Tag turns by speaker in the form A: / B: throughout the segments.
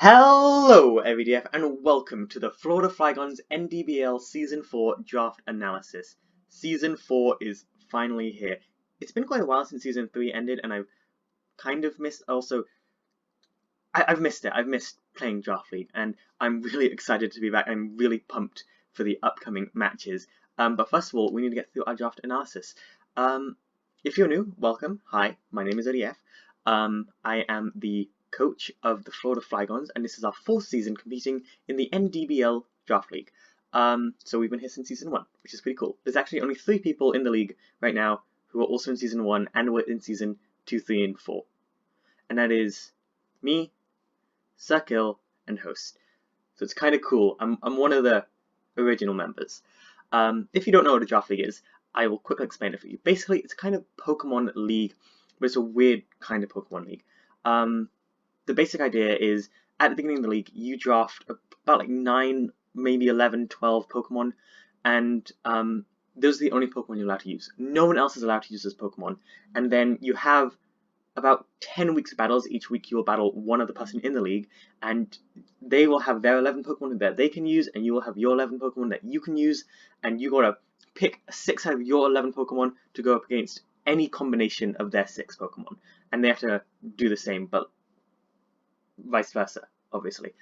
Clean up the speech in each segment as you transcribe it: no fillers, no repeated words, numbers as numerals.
A: Hello EveryDF and welcome to the Flygons NDBL Season 4 Draft Analysis. Season 4 is finally here. It's been quite a while since Season 3 ended and I've kind of missed I've missed it. I've missed playing Draft League and I'm really excited to be back. I'm really pumped for the upcoming matches. But first of all, we need to get through our draft analysis. If you're new, welcome. Hi, my name is EveryDF. I am the coach of the Flygons, and this is our 4th season competing in the NDBL Draft League. So we've been here since Season 1, which is pretty cool. There's actually only 3 people in the league right now who are also in Season 1 and were in Season 2, 3, and 4. And that is me, Circle, and Host. So it's kind of cool. I'm one of the original members. If you don't know what a Draft League is, I will quickly explain it for you. Basically, it's kind of Pokemon League, but it's a weird kind of Pokemon League. The basic idea is, at the beginning of the league, you draft about like 9, maybe 11, 12 Pokemon, and those are the only Pokemon you're allowed to use. No one else is allowed to use those Pokemon, and then you have about 10 weeks of battles. Each week you will battle one other person in the league, and they will have their 11 Pokemon that they can use, and you will have your 11 Pokemon that you can use, and you gotta pick 6 out of your 11 Pokemon to go up against any combination of their 6 Pokemon, and they have to do the same, but vice versa, obviously.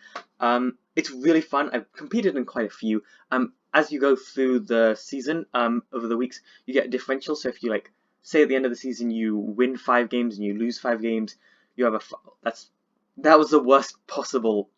A: It's really fun. I've competed in quite a few. As you go through the season, over the weeks, you get a differential. So if you say at the end of the season you win 5 games and you lose 5 games, you have that was the worst possible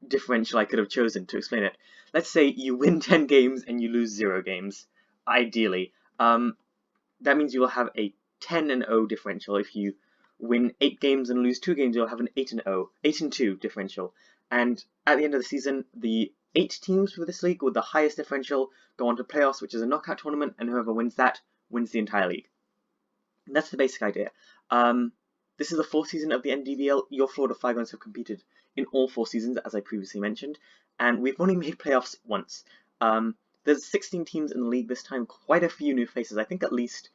A: differential I could have chosen to explain it. Let's say you win 10 games and you lose 0 games, ideally. That means you will have a 10-0 differential. If you win 8 games and lose 2 games, you'll have an 8-2 differential. And at the end of the season, the 8 teams for this league with the highest differential go on to playoffs, which is a knockout tournament, and whoever wins that wins the entire league. And that's the basic idea. This is the 4th season of the NDBL. Your Flygons have competed in all 4 seasons, as I previously mentioned, and we've only made playoffs once. There's 16 teams in the league this time, quite a few new faces. I think at least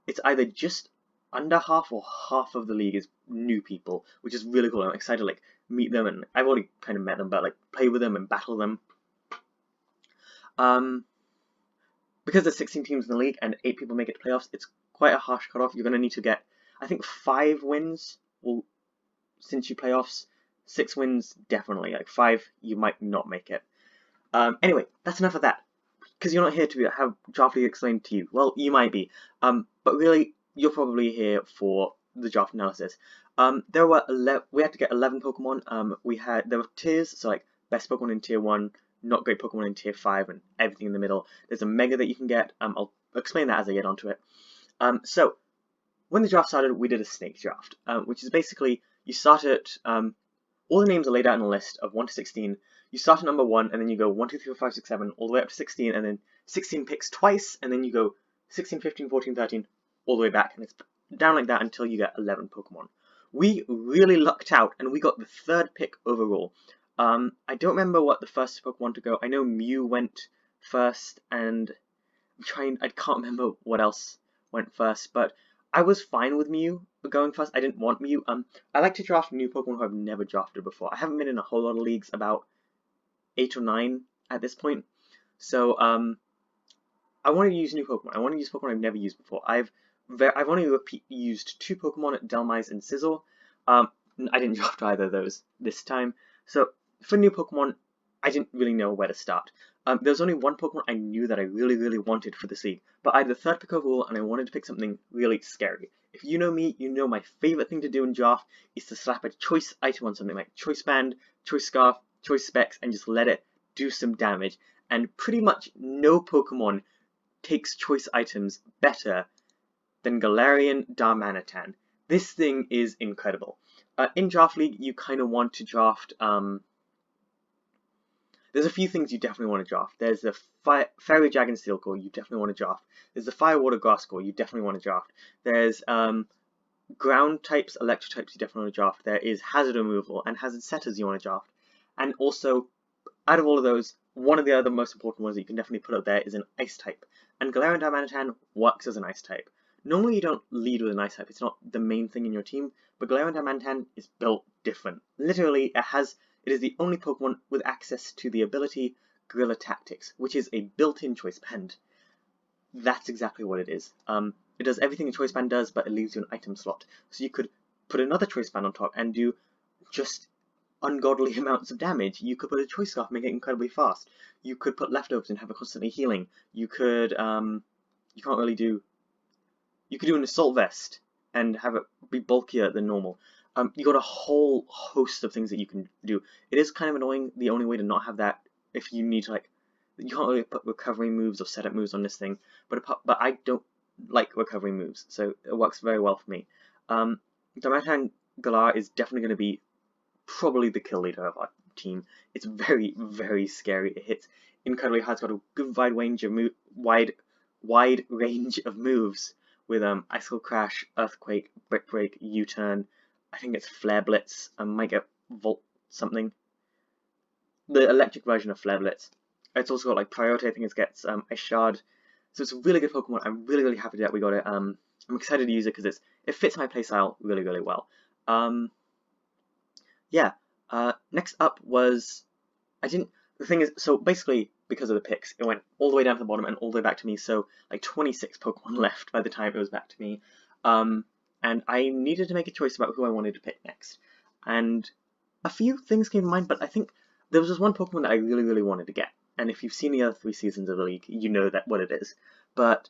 A: it's either just under half or half of the league is new people, which is really cool. I'm excited to meet them, and I've already kind of met them, but play with them and battle them. Because there's 16 teams in the league and 8 people make it to playoffs, it's quite a harsh cutoff. You're going to need to get, I think, 5 wins since you playoffs. 6 wins, definitely. 5, you might not make it. Anyway, that's enough of that. Because you're not here to have Draft League explained to you. Well, you might be. But really, you're probably here for the draft analysis. We had to get 11 Pokemon. There were tiers, so best Pokemon in Tier 1, not great Pokemon in Tier 5, and everything in the middle. There's a Mega that you can get. I'll explain that as I get onto it. So, when the draft started, we did a snake draft, which is basically, you start at, all the names are laid out in a list of 1 to 16. You start at number 1, and then you go 1, 2, 3, 4, 5, 6, 7, all the way up to 16, and then 16 picks twice, and then you go 16, 15, 14, 13, all the way back, and it's down like that until you get 11 Pokemon. We really lucked out, and we got the 3rd pick overall. I don't remember what the first Pokemon to go. I know Mew went first, and I can't remember what else went first, but I was fine with Mew going first. I didn't want Mew. I like to draft new Pokemon who I've never drafted before. I haven't been in a whole lot of leagues, about 8 or 9 at this point, so I want to use new Pokemon. I want to use Pokemon I've never used before. I've only used 2 Pokemon, Delmise and Sizzle. I didn't draft either of those this time. So for new Pokemon, I didn't really know where to start. There was only one Pokemon I knew that I really, really wanted for this league, but I had the 3rd pick overall, and I wanted to pick something really scary. If you know me, you know my favorite thing to do in draft is to slap a choice item on something like Choice Band, Choice Scarf, Choice Specs, and just let it do some damage. And pretty much no Pokemon takes choice items better than Galarian Darmanitan. This thing is incredible. In Draft League, you kind of want to draft, there's a few things you definitely want to draft. There's the Fairy Dragon Steel Core you definitely want to draft. There's the Fire Water Grass Core you definitely want to draft. There's Ground types, Electric types you definitely want to draft. There is Hazard Removal and Hazard Setters you want to draft. And also, out of all of those, one of the other most important ones that you can definitely put up there is an Ice type. And Galarian Darmanitan works as an Ice type. Normally you don't lead with an Ice type, it's not the main thing in your team, but Galarian Darmanitan is built different. Literally, it is the only Pokemon with access to the ability Guerrilla Tactics, which is a built-in choice band. That's exactly what it is. It does everything a choice band does, but it leaves you an item slot. So you could put another choice band on top and do just ungodly amounts of damage. You could put a choice scarf and make it incredibly fast. You could put leftovers and have it constantly healing. You could you can't really do. You could do an assault vest and have it be bulkier than normal. You got a whole host of things that you can do. It is kind of annoying. The only way to not have that, if you need to you can't really put recovery moves or setup moves on this thing. But I don't like recovery moves, so it works very well for me. Diamantine Galar is definitely going to be probably the kill leader of our team. It's very, very scary. It hits incredibly hard. It's got a good wide range of moves with Icicle Crash, Earthquake, Brick Break, U-Turn. I think it's Flare Blitz. I might get Volt something. The electric version of Flare Blitz. It's also got like Priority. I think it gets Ice Shard. So it's a really good Pokemon. I'm really, really happy that we got it. I'm excited to use it because it fits my playstyle really, really well. Yeah. Next up was the thing is, so basically because of the picks, it went all the way down to the bottom and all the way back to me. So like 26 Pokemon left by the time it was back to me. And I needed to make a choice about who I wanted to pick next. And a few things came to mind, but I think there was just one Pokemon that I really, really wanted to get. And if you've seen the other 3 seasons of the league, you know what it is. But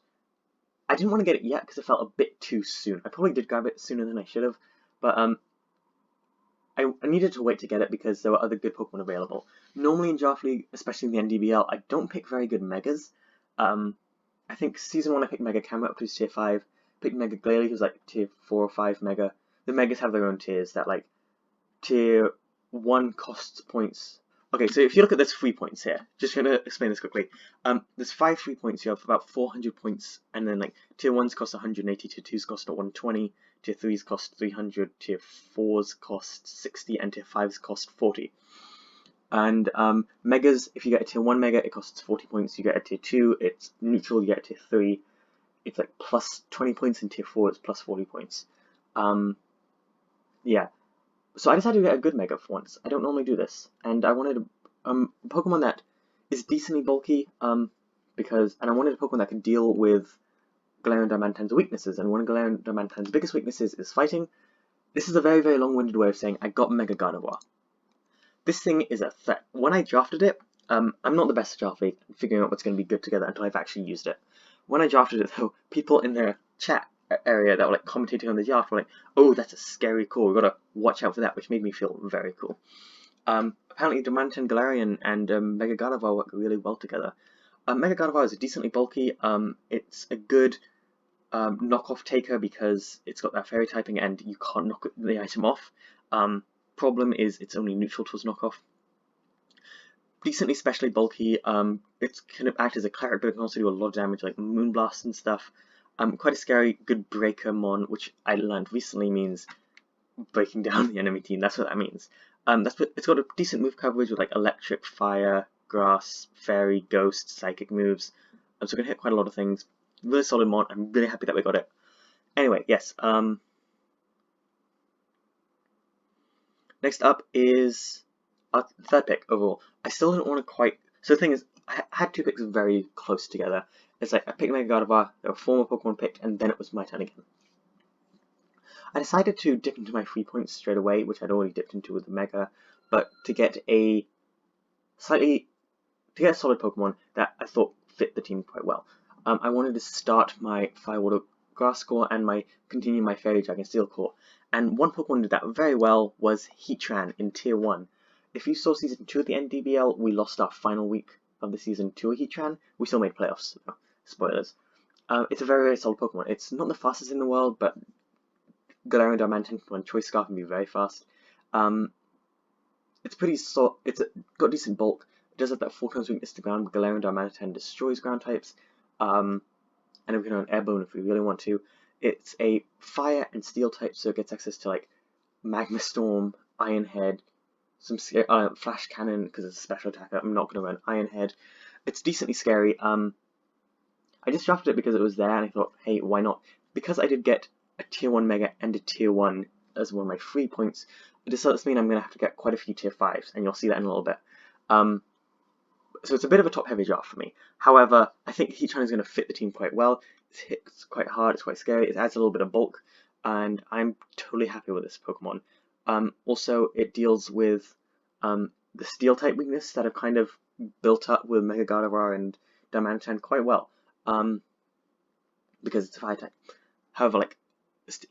A: I didn't want to get it yet because it felt a bit too soon. I probably did grab it sooner than I should have, but I needed to wait to get it because there were other good Pokemon available. Normally in Draft League, especially in the NDBL, I don't pick very good Megas. I think Season 1 I picked Mega Camera up to Tier 5, picked Mega Glalie, who's like Tier 4 or 5 Mega. The Megas have their own tiers that like Tier 1 costs points. Okay, so if you look at this 3 points here, just going to explain this quickly. There's 5 3 points, you have about 400 points, and then like Tier 1s cost 180, Tier 2s cost 120, Tier 3s cost 300, Tier 4s cost 60, and Tier 5s cost 40. And Megas, if you get a Tier 1 Mega, it costs 40 points, you get a Tier 2, it's neutral, you get a Tier 3, it's like plus 20 points, and Tier 4 it's plus 40 points. Yeah. So I decided to get a good Mega for once. I don't normally do this, and I wanted a Pokemon that is decently bulky, and I wanted a Pokemon that could deal with Galarian Diamantine's weaknesses, and one of Galarian Diamantine's biggest weaknesses is fighting. This is a very, very long-winded way of saying I got Megagardevoir. This thing is a threat. When I drafted it, I'm not the best at draft league, figuring out what's going to be good together until I've actually used it. When I drafted it, though, people in the chat area that were like commentating on the draft were like, "Oh, that's a scary call. We've got to watch out for that," which made me feel very cool. Apparently, Diamantine Galarian and Megagardevoir work really well together. Megagardevoir is decently bulky. It's a good knockoff taker because it's got that fairy typing and you can't knock the item off. Problem is it's only neutral towards knockoff. Decently specially bulky. It's kind of act as a cleric, but it can also do a lot of damage like Moonblast and stuff. Quite a scary, good breaker mon, which I learned recently means breaking down the enemy team. That's what that means. It's got a decent move coverage with like electric, fire, grass, fairy, ghost, psychic moves. So it can hit quite a lot of things. Really solid mon. I'm really happy that we got it. Anyway, yes. Next up is our third pick overall. I still don't want to quite. So the thing is, I had 2 picks very close together. It's like I picked Megagardevoir, there were 4 more Pokemon picked, and then it was my turn again. I decided to dip into my 3 points straight away, which I'd already dipped into with the Mega, but to get a solid Pokemon that I thought fit the team quite well. I wanted to start my Fire Water Grass Core and continue my Fairy Dragon Steel Core, and one Pokemon that did that very well was Heatran in Tier 1. If you saw Season 2 of the NDBL, we lost our final week of the Season 2 of Heatran. We still made playoffs, so spoilers. It's a very, very solid Pokemon. It's not the fastest in the world, but Galarian Diamantine can Choice Scarf and be very fast. It's pretty it's got decent bulk. It does have that 4 times weakness to ground, but Galarian Diamantine destroys ground types. And we can run Airborne if we really want to. It's a fire and steel type, so it gets access to like Magma Storm, Iron Head, some Flash Cannon because it's a special attacker. I'm not going to run Iron Head. It's decently scary. I just drafted it because it was there, and I thought, hey, why not? Because I did get a Tier 1 Mega and a Tier 1 as one of my 3 points, This does mean I'm going to have to get quite a few tier 5s, and you'll see that in a little bit. So it's a bit of a top-heavy draft for me. However, I think Heatran is going to fit the team quite well. It hits quite hard, it's quite scary, it adds a little bit of bulk, and I'm totally happy with this Pokemon. Also, it deals with the Steel-type weakness that I've kind of built up with Megagardevoir and Diamantine quite well, because it's a Fire-type. However, like,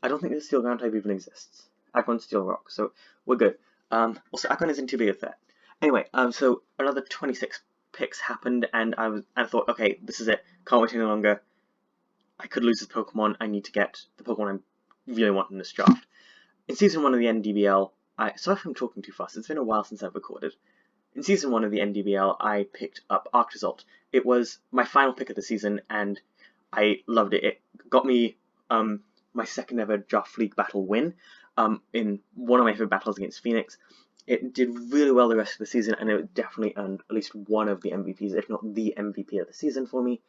A: I don't think the Steel Ground-type even exists. Aquan, Steel, Rock, so we're good. Also, Aquan isn't too big a threat. Anyway, so another 26 picks happened, and I thought, okay, this is it. Can't wait any longer. I could lose this Pokemon. I need to get the Pokemon I really want in this draft. In Season 1 of the NDBL, sorry if I'm talking too fast. It's been a while since I've recorded. In Season 1 of the NDBL, I picked up Arctozolt. It was my final pick of the season, and I loved it. It got me my second ever Draft League battle win in one of my favorite battles against Phoenix. It did really well the rest of the season, and it definitely earned at least one of the MVPs, if not the MVP of the season for me.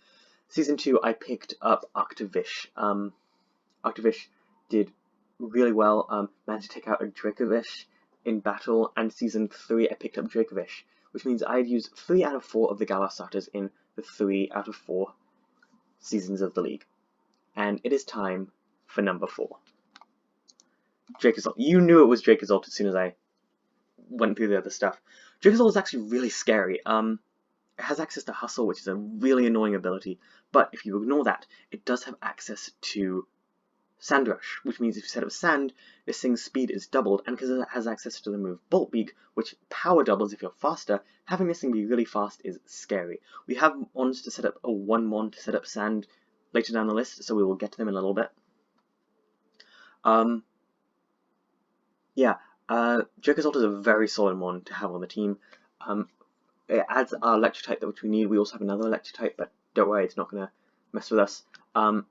A: Season 2, I picked up Arctovish. Arctovish did really well, managed to take out a Dracovish in battle, and Season 3, I picked up Dracovish, which means I've used 3 out of 4 of the Galar starters in the 3 out of 4 seasons of the league. And it is time for number 4. Dracozolt. You knew it was Dracozolt as soon as I went through the other stuff. Dracozolt is actually really scary. It has access to Hustle, which is a really annoying ability, but if you ignore that, it does have access to Sand Rush, which means if you set up Sand, this thing's speed is doubled, and because it has access to the move Bolt Beak, which power doubles if you're faster, having this thing be really fast is scary. We have Mons to set up, one Mon to set up Sand later down the list, so we will get to them in a little bit. Dracozolt is a very solid Mon to have on the team. It adds our Electric type which we need. We also have another Electric type, but don't worry, it's not going to mess with us.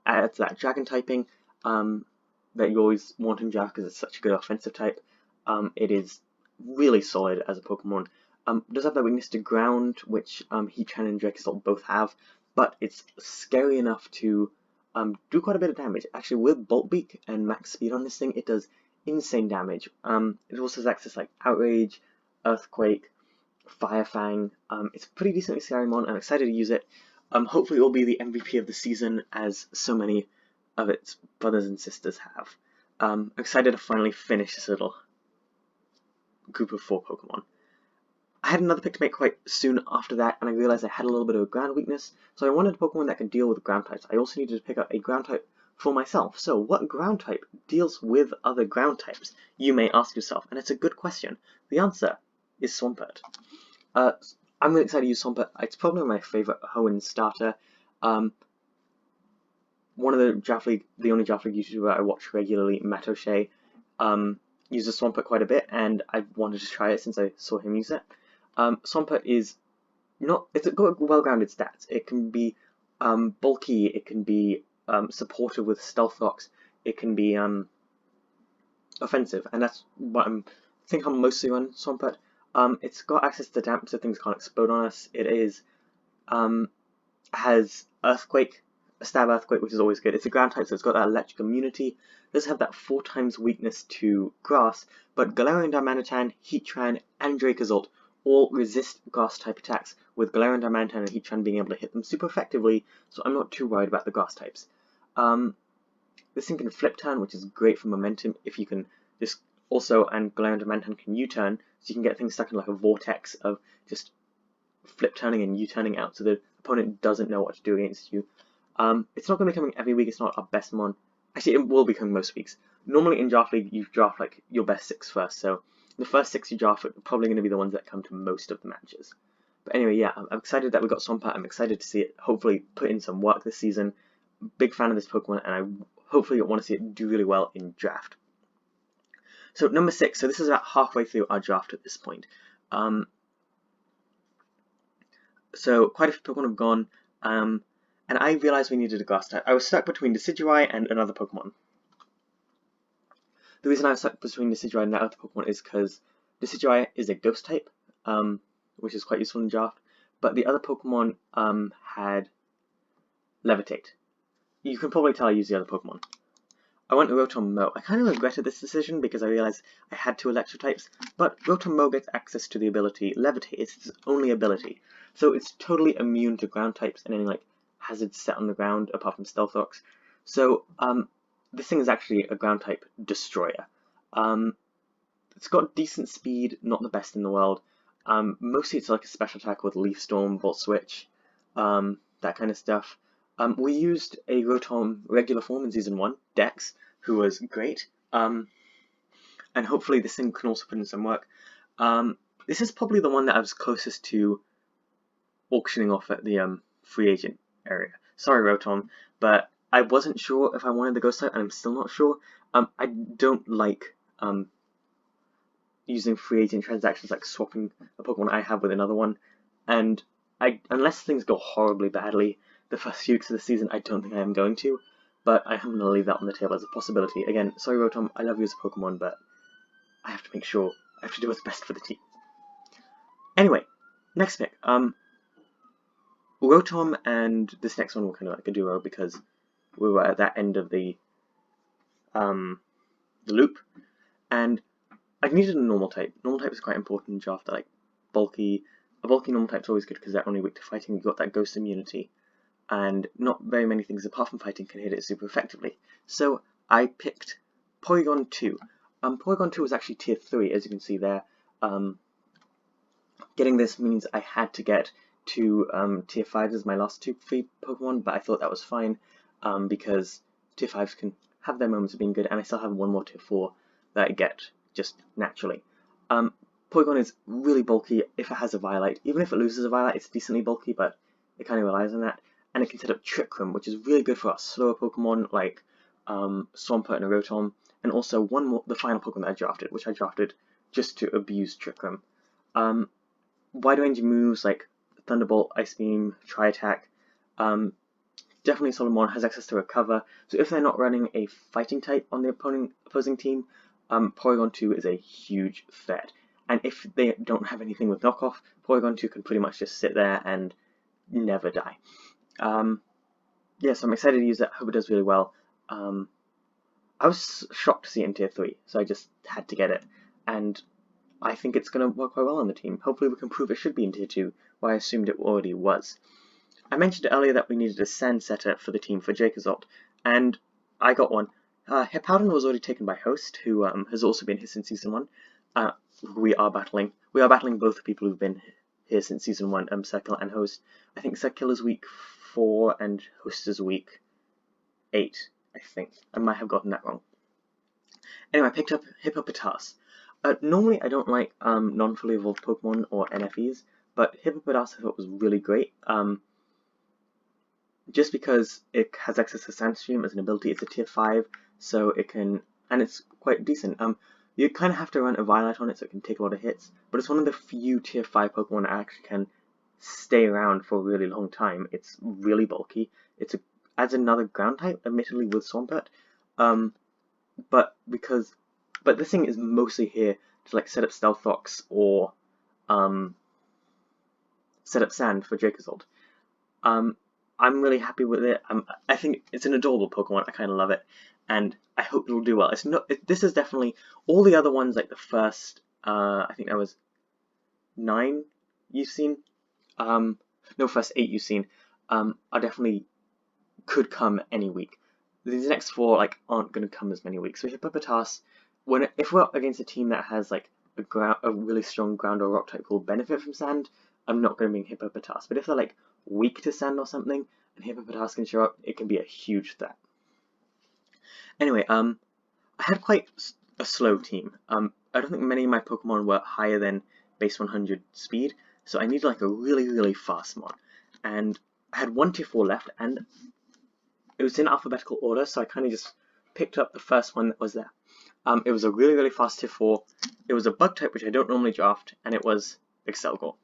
A: Adds that Dragon typing that you always want in draft because it's such a good offensive type. It is really solid as a Pokemon. It does have that weakness to ground, which Heatran and Dracozolt both have, but it's scary enough to do quite a bit of damage. Actually, with Bolt Beak and max speed on this thing, it does insane damage. It also has access like Outrage, Earthquake, Fire Fang. It's a pretty decently scary mon. I'm excited to use it. Hopefully it will be the MVP of the season, as so many of its brothers and sisters have. I'm excited to finally finish this little group of 4 Pokemon. I had another pick to make quite soon after that, and I realized I had a little bit of a ground weakness, so I wanted a Pokemon that could deal with ground types. I also needed to pick up a ground type for myself. So what ground type deals with other ground types, you may ask yourself, and it's a good question. The answer is Swampert. I'm really excited to use Swampert. It's probably my favourite Hoenn starter. One of the only Draft League YouTuber I watch regularly, Matoshe, uses Swampert quite a bit, and I wanted to try it since I saw him use it. Swampert is it's got well-grounded stats. It can be bulky, it can be supportive with Stealth Rocks, it can be offensive, and that's what I think I'm mostly on Swampert. It's got access to damp, so things can't explode on us. It is has Earthquake, a Stab Earthquake, which is always good. It's a ground type, so it's got that electric immunity. It does have that 4 times weakness to grass, but Galarian Darmanitan, Heatran, and Dracozolt all resist grass type attacks, with Galarian Darmanitan and Heatran being able to hit them super effectively, so I'm not too worried about the grass types. This thing can flip turn, which is great for momentum if you can just also, and Galarian Darmanitan can U-turn, so you can get things stuck in like a vortex of just flip turning and U-turning out, so the opponent doesn't know what to do against you. It's not going to be coming every week, it's not our best mon. Actually, it will be coming most weeks. Normally in Draft League, you draft like your best 6 first, so the first 6 you draft are probably going to be the ones that come to most of the matches. But anyway, yeah, I'm excited that we got Swampert. I'm excited to see it hopefully put in some work this season. Big fan of this Pokemon, and I hopefully want to see it do really well in draft. So number 6, so this is about halfway through our draft at this point. So quite a few Pokemon have gone, and I realized we needed a grass type. I was stuck between Decidueye and another Pokemon. The reason I was stuck between Decidueye and that other Pokemon is because Decidueye is a ghost type, which is quite useful in draft, but the other Pokemon had Levitate. You can probably tell I used the other Pokemon. I went with Rotom Mo. I kind of regretted this decision because I realized I had 2 electric types, but Rotom Mo gets access to the ability Levitate. It's its only ability, so it's totally immune to ground types and any like hazards set on the ground apart from Stealth Rocks. So this thing is actually a ground type destroyer. It's got decent speed, not the best in the world. Mostly it's like a special attack with Leaf Storm, Volt Switch, that kind of stuff. We used a Rotom regular form in Season 1, Dex, who was great, and hopefully this thing can also put in some work. This is probably the one that I was closest to auctioning off at the free agent area. Sorry, Rotom, but I wasn't sure if I wanted the Ghost type, and I'm still not sure. I don't like using free agent transactions like swapping a Pokemon I have with another one, and unless things go horribly badly the first few weeks of the season, I don't think I am going to, but I am going to leave that on the table as a possibility. Again, sorry Rotom, I love you as a Pokemon, but I have to make sure, I have to do what's best for the team. Anyway, next pick. Rotom and this next one were kind of like a duo because we were at that end of the loop, and I needed a normal type. Normal type is quite important in draft. Like a bulky normal type is always good because they're only weak to fighting. You've got that ghost immunity, and not very many things apart from fighting can hit it super effectively. So I picked Polygon 2. Polygon 2 was actually tier 3, as you can see there. Getting this means I had to get to tier 5 as my last 2 free Pokemon, but I thought that was fine because tier 5s can have their moments of being good, and I still have one more tier 4 that I get just naturally. Polygon is really bulky if it has a Violite. Even if it loses a Violite, it's decently bulky, but it kind of relies on that. And it can set up Trick Room, which is really good for our slower Pokemon like Swampert and Rotom, and also one more, the final Pokemon that I drafted, which I drafted just to abuse Trick Room. Wide-ranging moves like Thunderbolt, Ice Beam, Tri-Attack, definitely Solomon has access to Recover, so if they're not running a fighting type on the opposing team, Polygon 2 is a huge threat. And if they don't have anything with knockoff, Polygon 2 can pretty much just sit there and never die. Yeah, so I'm excited to use it. I hope it does really well. I was shocked to see it in tier 3, so I just had to get it. And I think it's going to work quite well on the team. Hopefully we can prove it should be in tier 2, where I assumed it already was. I mentioned earlier that we needed a sand setter for the team for Jakezolt, and I got one. Heatran was already taken by Host, who has also been here since Season 1. We are battling both the people who've been here since Season 1, Circle and Host. I think Circle is week 4 and Host is week 8, I think. I might have gotten that wrong. Anyway, I picked up Hippopotamus. Normally I don't like non-fully evolved Pokemon or NFEs, but Hippopotamus I thought was really great. Just because it has access to Sandstorm as an ability, it's a tier 5, so it can, and it's quite decent. You kind of have to run a Violet on it so it can take a lot of hits, but it's one of the few tier 5 Pokemon that actually can stay around for a really long time. It's really bulky. It adds another ground type, admittedly with Swampert, but this thing is mostly here to like set up Stealth Rocks or set up Sand for Jakezolt. I'm really happy with it. I think it's an adorable Pokemon. I kind of love it, and I hope it'll do well. This is definitely all the other ones, like the first, I think that was 9 you've seen. No, first 8 you've seen. Are definitely could come any week. These next 4 like aren't going to come as many weeks. So Hippopotamus, if we're up against a team that has like a really strong ground or rock type who will benefit from sand, I'm not going to bring Hippopotamus. But if they're like weak to sand or something, and Hippopotamus can show up, it can be a huge threat. Anyway, I had quite a slow team. I don't think many of my Pokemon were higher than base 100 speed, so I needed like a really, really fast one. And I had 1 tier 4 left, and it was in alphabetical order, so I kind of just picked up the first one that was there. It was a really, really fast tier 4. It was a bug type, which I don't normally draft, and it was Excelgal.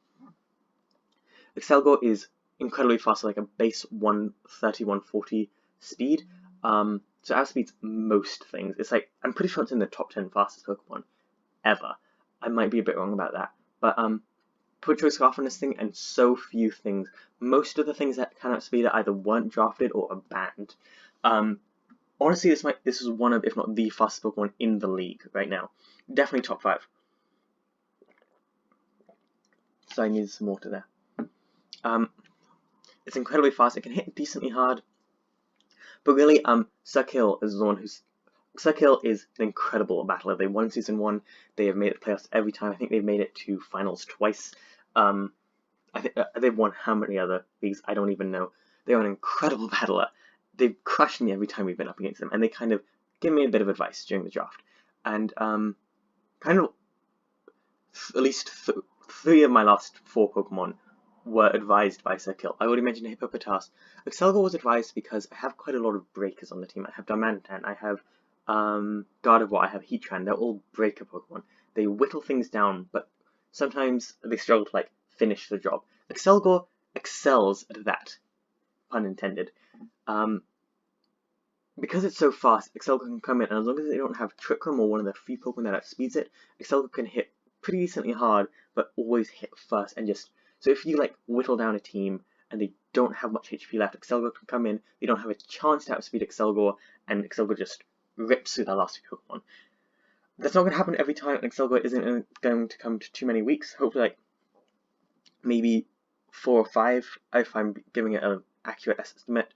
A: Excelgal is incredibly fast, like a base 130, 140 speed. So outspeeds most things. It's like, I'm pretty sure it's in the top 10 fastest Pokemon ever. I might be a bit wrong about that. But put Choice Scarf on this thing, and so few things. Most of the things that can outspeed it either weren't drafted or are banned. Honestly, this is one of, if not the fastest Pokemon in the league right now. Definitely top 5. So I need some water there. It's incredibly fast. It can hit decently hard. But really, Excelgal is the one who's... Excelgal is an incredible battler. They won Season 1. They have made it to playoffs every time. I think they've made it to finals twice. I think they've won how many other leagues? I don't even know. They're an incredible battler. They've crushed me every time we've been up against them, and they kind of give me a bit of advice during the draft. And kind of at least 3 of my last 4 Pokemon were advised by Excelgal. I already mentioned Hippopotamus. Excelgal was advised because I have quite a lot of breakers on the team. I have Darmanitan, I have Gardevoir, I have Heatran. They're all breaker Pokemon. They whittle things down, but sometimes they struggle to like finish the job. Excelgal excels at that, pun intended. Because it's so fast, Excelgal can come in, and as long as they don't have Trick Room or one of the few Pokemon that outspeeds it, Excelgal can hit pretty decently hard, but always hit first and just... So if you like whittle down a team and they don't have much HP left, Excelgal can come in, they don't have a chance to outspeed Excelgal, and Excelgal just rips through their last few Pokemon. That's not going to happen every time, and Excelgal isn't going to come to too many weeks. Hopefully like maybe 4 or 5, if I'm giving it an accurate estimate.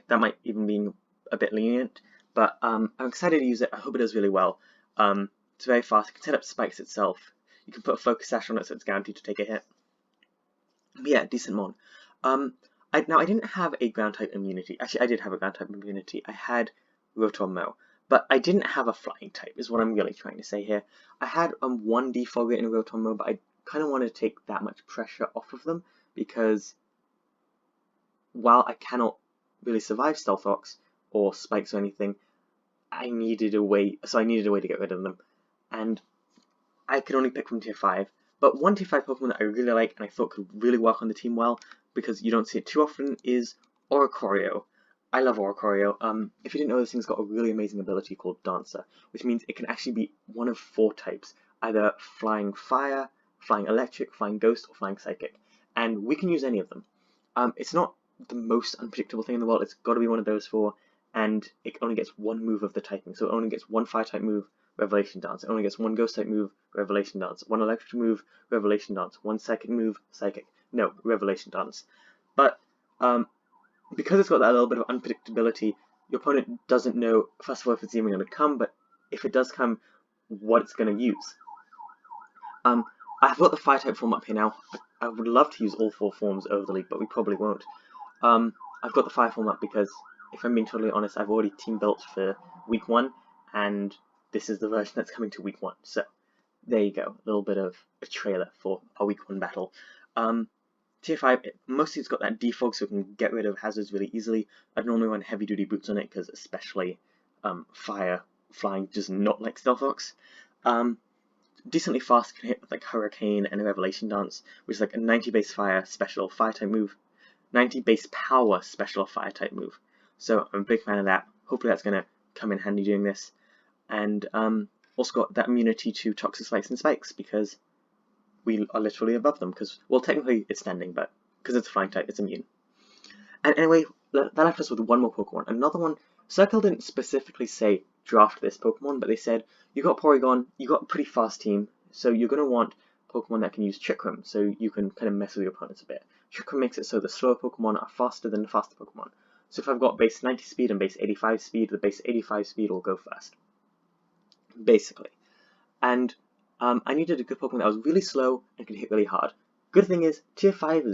A: That might even be a bit lenient, but I'm excited to use it. I hope it does really well. It's very fast. It can set up spikes itself. You can put a focus sash on it so it's guaranteed to take a hit. But yeah, decent mon. I didn't have a ground type immunity. Actually, I did have a ground type immunity. I had Rotom, but I didn't have a flying type, is what I'm really trying to say here. I had 1 defogger in Rotom, but I kind of wanted to take that much pressure off of them, because while I cannot really survive Stealth Rocks or spikes or anything, I needed a way to get rid of them, and I could only pick from tier 5. But one tier 5 Pokemon that I really like and I thought could really work on the team well, because you don't see it too often, is Oricorio. I love Oricorio. If you didn't know, this thing's got a really amazing ability called Dancer, which means it can actually be one of 4 types, either Flying Fire, Flying Electric, Flying Ghost, or Flying Psychic. And we can use any of them. It's not the most unpredictable thing in the world. It's got to be one of those 4, and it only gets 1 move of the typing. So it only gets 1 Fire type move, Revelation Dance. It only gets 1 Ghost type move, Revelation Dance. 1 Electric move, Revelation Dance. 1 Psychic move, Psychic. No, Revelation Dance. But because it's got that little bit of unpredictability, your opponent doesn't know, first of all, if it's even going to come, but if it does come, what it's going to use. I've got the Fire type form up here now. I would love to use all 4 forms over the league, but we probably won't. I've got the Fire form up because, if I'm being totally honest, I've already team built for week 1, and this is the version that's coming to week 1. So there you go, a little bit of a trailer for our week 1 battle. Tier 5, mostly it's got that defog, so it can get rid of hazards really easily. I'd normally run heavy duty boots on it, because especially flying does not like Stealth Rocks. Decently fast, can hit with like Hurricane and a Revelation Dance, which is like a 90 base fire special Fire type move, 90 base power special Fire type move. So I'm a big fan of that. Hopefully that's going to come in handy doing this. And also got that immunity to Toxic Spikes and Spikes, because we are literally above them. Because, well, technically it's standing, but because it's a flying type, it's immune. And anyway, that left us with 1 more Pokemon. Another one, Circle didn't specifically say draft this Pokemon, but they said, you got Polygon, you got a pretty fast team, so you're going to want Pokemon that can use Trick Room, so you can kind of mess with your opponents a bit. Trick Room makes it so the slower Pokemon are faster than the faster Pokemon. So if I've got base 90 speed and base 85 speed, the base 85 speed will go first, basically. And I needed a good Pokemon that was really slow and could hit really hard. Good thing is, Tier 5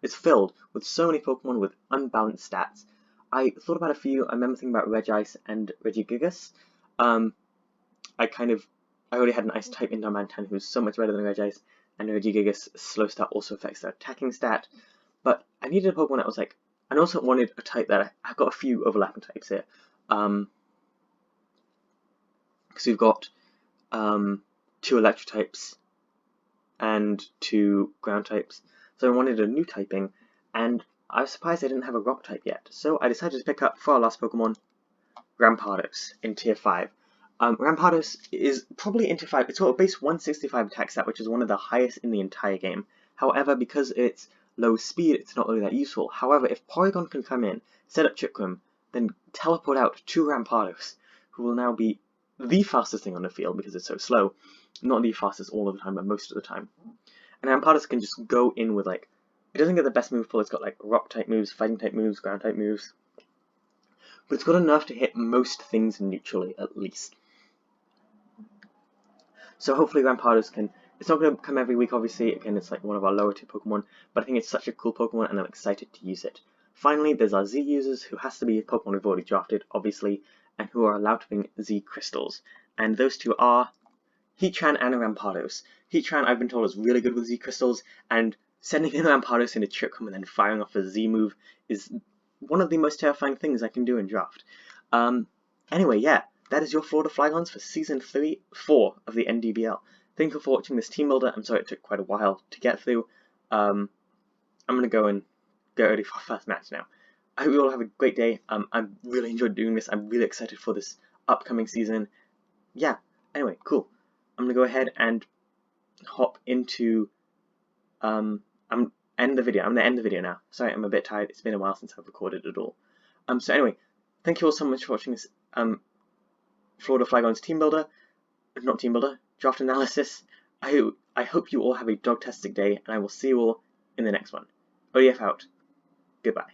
A: is filled with so many Pokemon with unbalanced stats. I thought about a few. I remember thinking about Regice and Regigigas. I already had an Ice type in Darmanitan who's so much better than Regice, and Regigigas' slow stat also affects their attacking stat. But I needed a Pokemon that was like, I also wanted a type that I've got a few overlapping types here. Because we've got 2 electric types and 2 ground types. So I wanted a new typing, and I was surprised I didn't have a rock type yet. So I decided to pick up, for our last Pokemon, Rampardos in Tier 5. Rampardos is probably in Tier 5. It's got a base 165 attack stat, which is one of the highest in the entire game. However, because it's low speed, it's not really that useful. However, if Polygon can come in, set up Trick Room, then teleport out to Rampardos, who will now be the fastest thing on the field because it's so slow. Not the fastest all of the time, but most of the time. And Rampardos can just go in with, like, it doesn't get the best move pool. It's got like rock type moves, fighting type moves, ground type moves, but it's got enough to hit most things neutrally at least. So hopefully Rampardos can. It's not going to come every week, obviously. Again, it's like one of our lower tier Pokemon, but I think it's such a cool Pokemon, and I'm excited to use it. Finally, there's our Z users, who has to be a Pokemon we've already drafted, obviously, and who are allowed to bring Z crystals. And those two are Heatran and Rampardos. Heatran, I've been told, is really good with Z crystals, and sending in Rampardos into Trick Room and then firing off a Z move is one of the most terrifying things I can do in draft. Anyway, yeah, that is your Florida Flygons for Season 4 of the NDBL. Thank you for watching this team builder. I'm sorry it took quite a while to get through. I'm going to go and get ready for our first match now. I hope you all have a great day. I really enjoyed doing this. I'm really excited for this upcoming season. Yeah, anyway, cool. I'm going to go ahead and hop into... I'm going to end the video now. Sorry, I'm a bit tired. It's been a while since I've recorded at all. So anyway, thank you all so much for watching this Florida Flygons draft analysis. I hope you all have a dog-tastic day, and I will see you all in the next one. ODF out. Goodbye.